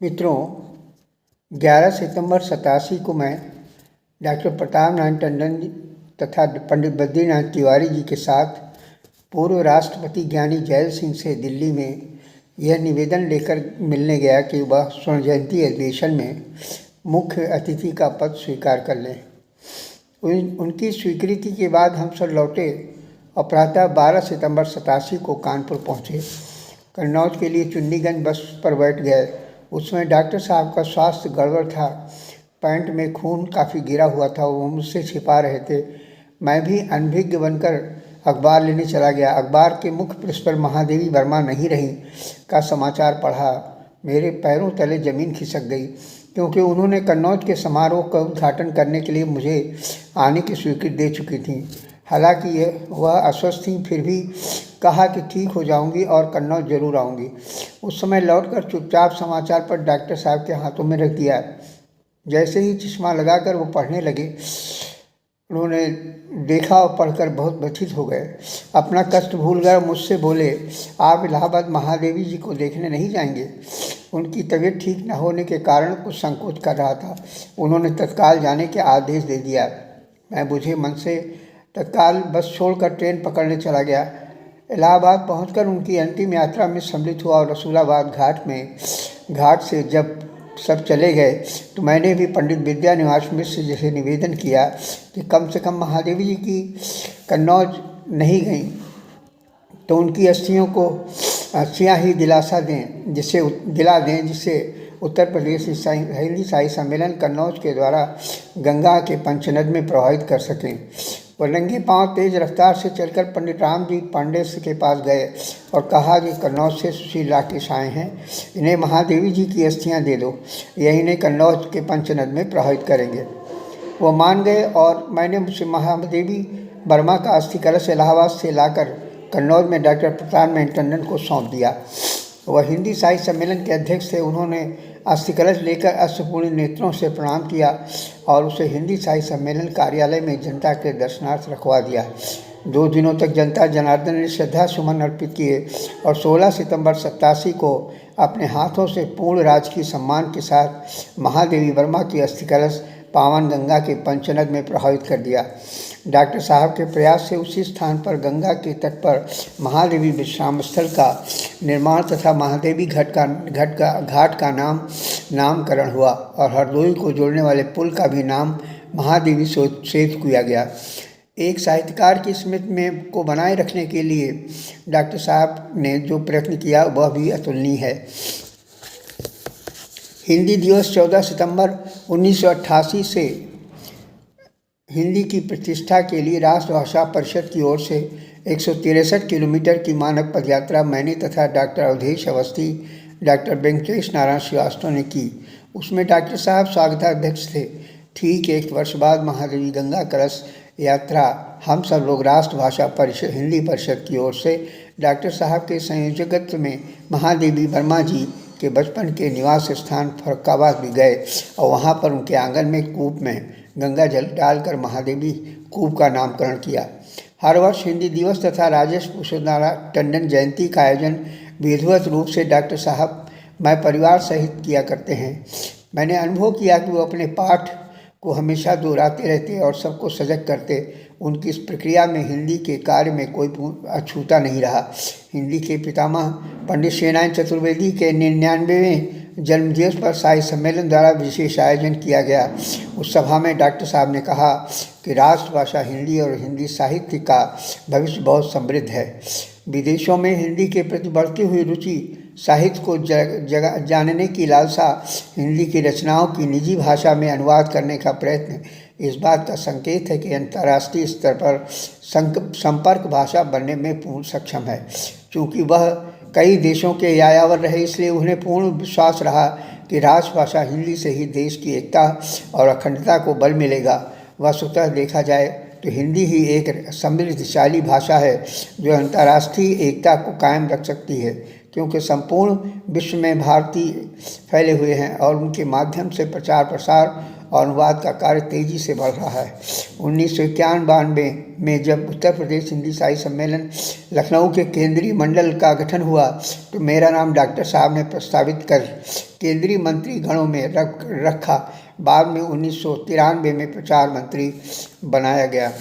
मित्रों, 11 सितंबर 87 को मैं डॉक्टर प्रताप नारायण टंडन जी तथा पंडित बद्रीनाथ तिवारी जी के साथ पूर्व राष्ट्रपति ज्ञानी जैल सिंह से दिल्ली में यह निवेदन लेकर मिलने गया कि वह स्वर्ण जयंती अधिवेशन में मुख्य अतिथि का पद स्वीकार कर लें। उनकी स्वीकृति के बाद हम सब लौटे और प्रातः 12 सितंबर 87 को कानपुर पहुँचे। कन्नौज के लिए चुन्नीगंज बस पर बैठ गए। उसमें डॉक्टर साहब का स्वास्थ्य गड़बड़ था। पैंट में खून काफ़ी गिरा हुआ था, वो मुझसे छिपा रहे थे। मैं भी अनभिज्ञ बनकर अखबार लेने चला गया। अखबार के मुख्य पृष्ठ पर महादेवी वर्मा नहीं रही का समाचार पढ़ा। मेरे पैरों तले ज़मीन खिसक गई, क्योंकि उन्होंने कन्नौज के समारोह का उद्घाटन करने के लिए मुझे आने की स्वीकृति दे चुकी थी। हालांकि वह अस्वस्थ थी, फिर भी कहा कि ठीक हो जाऊंगी और कन्नौज जरूर आऊंगी। उस समय लौटकर चुपचाप समाचार पत्र डॉक्टर साहब के हाथों में रख दिया। जैसे ही चश्मा लगाकर वो पढ़ने लगे, उन्होंने देखा और पढ़कर बहुत व्यथित हो गए। अपना कष्ट भूल गए, मुझसे बोले, आप इलाहाबाद महादेवी जी को देखने नहीं जाएंगे? उनकी तबीयत ठीक न होने के कारण कुछ संकोच कर रहा था। उन्होंने तत्काल जाने के आदेश दे दिया। मैं बुझे मन से तत्काल बस छोड़कर ट्रेन पकड़ने चला गया। इलाहाबाद पहुंचकर उनकी अंतिम यात्रा में सम्मिलित हुआ और रसूलाबाद घाट से जब सब चले गए तो मैंने भी पंडित विद्यानिवास मिश्र जी से निवेदन किया कि कम से कम महादेवी जी की कन्नौज नहीं गई तो उनकी अस्थियाँ ही दिला दें जिससे उत्तर प्रदेश हिंदी साहित्य सम्मेलन कन्नौज के द्वारा गंगा के पंचनद में प्रभावित कर सकें। वह नंगे पांव तेज रफ्तार से चलकर पंडित राम जी पांडे के पास गए और कहा कि कन्नौज से सुशील राकेश आए हैं, इन्हें महादेवी जी की अस्थियाँ दे दो, यही इन्हें कन्नौज के पंचनद में प्रभावित करेंगे। वो मान गए और मैंने महादेवी वर्मा का अस्थि कलश इलाहाबाद से लाकर कन्नौज में डॉक्टर प्रताप नारायण टंडन को सौंप दिया। वह हिंदी साहित्य सम्मेलन के अध्यक्ष थे। उन्होंने अस्थि कलश लेकर अश्रुपूर्ण नेत्रों से प्रणाम किया और उसे हिंदी साहित्य सम्मेलन कार्यालय में जनता के दर्शनार्थ रखवा दिया। 2 दिनों तक जनता जनार्दन ने श्रद्धा सुमन अर्पित किए और 16 सितंबर 87 को अपने हाथों से पूर्ण राजकीय सम्मान के साथ महादेवी वर्मा की अस्थि कलश पावन गंगा के पंचनद में प्रभावित कर दिया। डॉक्टर साहब के प्रयास से उसी स्थान पर गंगा के तट पर महादेवी विश्राम स्थल का निर्माण तथा महादेवी घाट का नामकरण हुआ और हरदोई को जोड़ने वाले पुल का भी नाम महादेवी सेतु किया गया। एक साहित्यकार की स्मृति में को बनाए रखने के लिए डॉक्टर साहब ने जो प्रयत्न किया वह भी अतुलनीय है। हिंदी दिवस 14 सितंबर 1988 से हिंदी की प्रतिष्ठा के लिए राष्ट्रभाषा परिषद की ओर से 163 किलोमीटर की मानव पदयात्रा मैंने तथा डॉक्टर अवधेश अवस्थी, डॉक्टर वेंकटेश नारायण श्रीवास्तव ने की। उसमें डॉक्टर साहब स्वागताध्यक्ष थे। ठीक 1 वर्ष बाद महादेवी गंगा कलश यात्रा हम सब लोग राष्ट्रभाषा परिषद हिंदी परिषद की ओर से डॉक्टर साहब के संयोजकत्व में महादेवी वर्मा जी के बचपन के निवास स्थान फर्रुखाबाद भी गए और वहाँ पर उनके आंगन में कूप में गंगा जल डालकर महादेवी कूप का नामकरण किया। हर वर्ष हिंदी दिवस तथा राजेश भूषणनारायण टंडन जयंती का आयोजन विधिवत रूप से डॉक्टर साहब मैं परिवार सहित किया करते हैं। मैंने अनुभव किया कि वो अपने पाठ को हमेशा दोहराते रहते और सबको सजग करते। उनकी इस प्रक्रिया में हिंदी के कार्य में कोई अछूता नहीं रहा। हिंदी के पितामह पंडित श्रीनारायण चतुर्वेदी के 99वें जन्मदिवस पर साहित्य सम्मेलन द्वारा विशेष आयोजन किया गया। उस सभा में डॉक्टर साहब ने कहा कि राष्ट्रभाषा हिंदी और हिंदी साहित्य का भविष्य बहुत समृद्ध है। विदेशों में हिंदी के प्रति बढ़ती हुई रुचि, साहित्य को जानने की लालसा, हिंदी की रचनाओं की निजी भाषा में अनुवाद करने का प्रयत्न इस बात का संकेत है कि अंतर्राष्ट्रीय स्तर पर संपर्क भाषा बनने में पूर्ण सक्षम है। चूँकि वह कई देशों के यायावर रहे, इसलिए उन्हें पूर्ण विश्वास रहा कि राष्ट्रभाषा हिंदी से ही देश की एकता और अखंडता को बल मिलेगा। वस्तुतः देखा जाए तो हिंदी ही एक समृद्धशाली भाषा है जो अंतर्राष्ट्रीय एकता को कायम रख सकती है, क्योंकि संपूर्ण विश्व में भारतीय फैले हुए हैं और उनके माध्यम से प्रचार प्रसार और अनुवाद का कार्य तेजी से बढ़ रहा है। 1991 में जब उत्तर प्रदेश हिंदी साहित्य सम्मेलन लखनऊ के केंद्रीय मंडल का गठन हुआ तो मेरा नाम डॉक्टर साहब ने प्रस्तावित कर केंद्रीय मंत्री गणों में रखा। बाद में 1993 में प्रचार मंत्री बनाया गया।